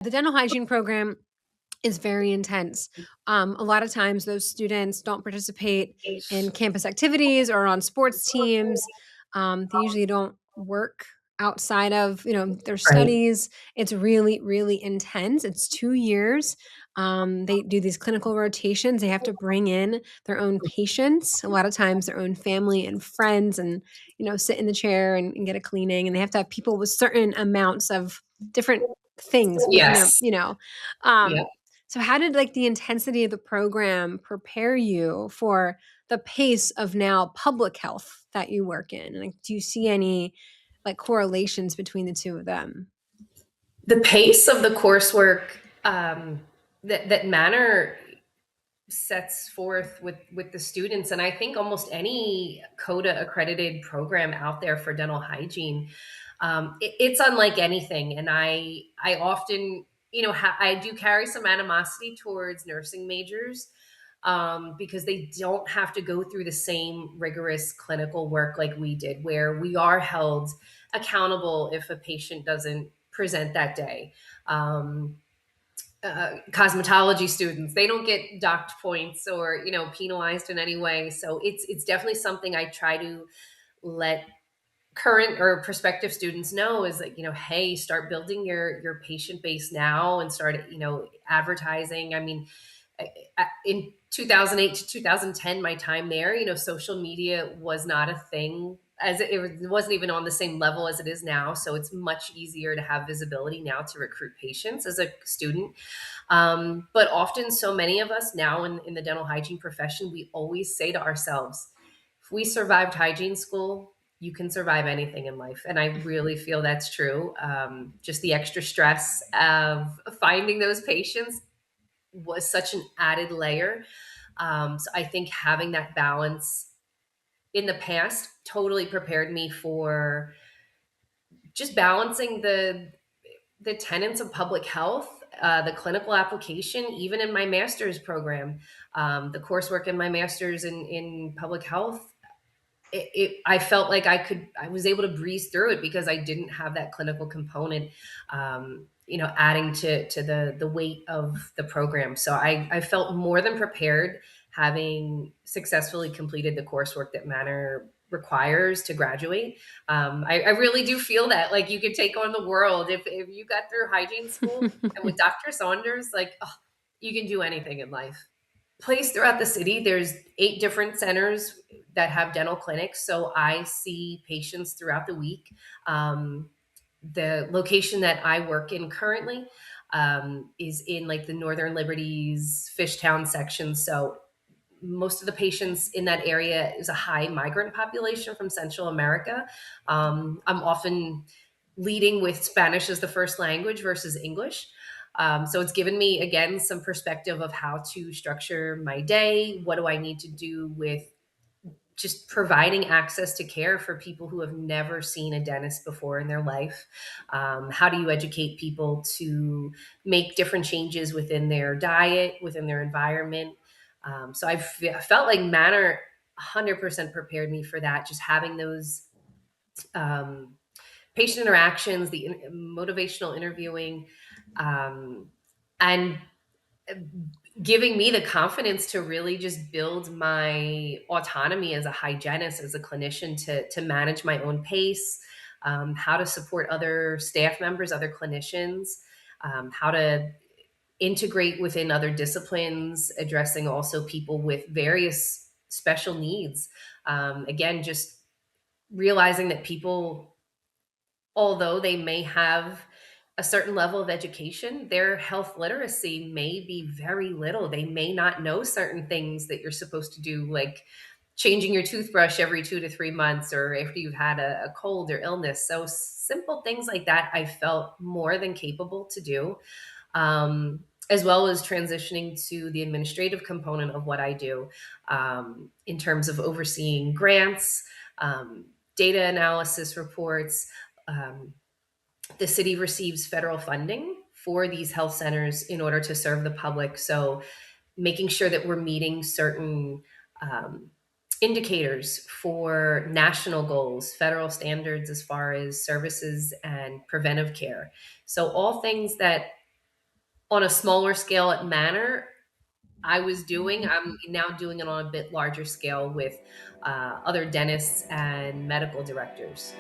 The dental hygiene program is very intense. A lot of times, those students don't participate in campus activities or on sports teams. They usually don't work outside of their Right. studies. It's really, really intense. It's 2 years. They do these clinical rotations. They have to bring in their own patients, a lot of times their own family and friends, and sit in the chair and get a cleaning. And they have to have people with certain amounts of different things within their, Yes. um, Yeah. so how did like the intensity of the program prepare you for the pace of now public health that you work in? And like, do you see any like correlations between the two of them? The pace of the coursework that Manor sets forth with the students, and I think almost any CODA accredited program out there for dental hygiene, it's unlike anything. And I often, I do carry some animosity towards nursing majors, because they don't have to go through the same rigorous clinical work like we did, where we are held accountable if a patient doesn't present that day. Cosmetology students, they don't get docked points or penalized in any way. So it's definitely something I try to let current or prospective students know, is that hey, start building your patient base now and start advertising. I mean, in 2008 to 2010, my time there, social media was not a thing, as it wasn't even on the same level as it is now. So it's much easier to have visibility now to recruit patients as a student. But often, so many of us now in the dental hygiene profession, we always say to ourselves, if we survived hygiene school, you can survive anything in life. And I really feel that's true. Just the extra stress of finding those patients was such an added layer. So I think having that balance in the past totally prepared me for just balancing the tenets of public health, the clinical application, even in my master's program, the coursework in my master's in public health. I felt like I was able to breeze through it because I didn't have that clinical component, adding to the weight of the program. So I felt more than prepared, having successfully completed the coursework that Manor requires to graduate. I really do feel that like you could take on the world if you got through hygiene school, and with Dr. Saunders, like, oh, you can do anything in life. Placed throughout the city, there's 8 different centers that have dental clinics, so I see patients throughout the week. The location that I work in currently, is in like the Northern Liberties, Fishtown section. So most of the patients in that area is a high migrant population from Central America. I'm often leading with Spanish as the first language versus English. So it's given me, again, some perspective of how to structure my day. What do I need to do with just providing access to care for people who have never seen a dentist before in their life? How do you educate people to make different changes within their diet, within their environment? So felt like Manor 100% prepared me for that. Just having those um, patient interactions, the motivational interviewing, um, and giving me the confidence to really just build my autonomy as a hygienist, as a clinician, to manage my own pace, how to support other staff members, other clinicians, how to integrate within other disciplines, addressing also people with various special needs. Again, just realizing that people, although they may have a certain level of education, their health literacy may be very little. They may not know certain things that you're supposed to do, like changing your toothbrush every 2 to 3 months or after you've had a cold or illness. So simple things like that, I felt more than capable to do, as well as transitioning to the administrative component of what I do, in terms of overseeing grants, data analysis reports. Um, the city receives federal funding for these health centers in order to serve the public. So making sure that we're meeting certain um, indicators for national goals, federal standards as far as services and preventive care. So all things that On a smaller scale at Manor, I'm now doing it on a bit larger scale with other dentists and medical directors.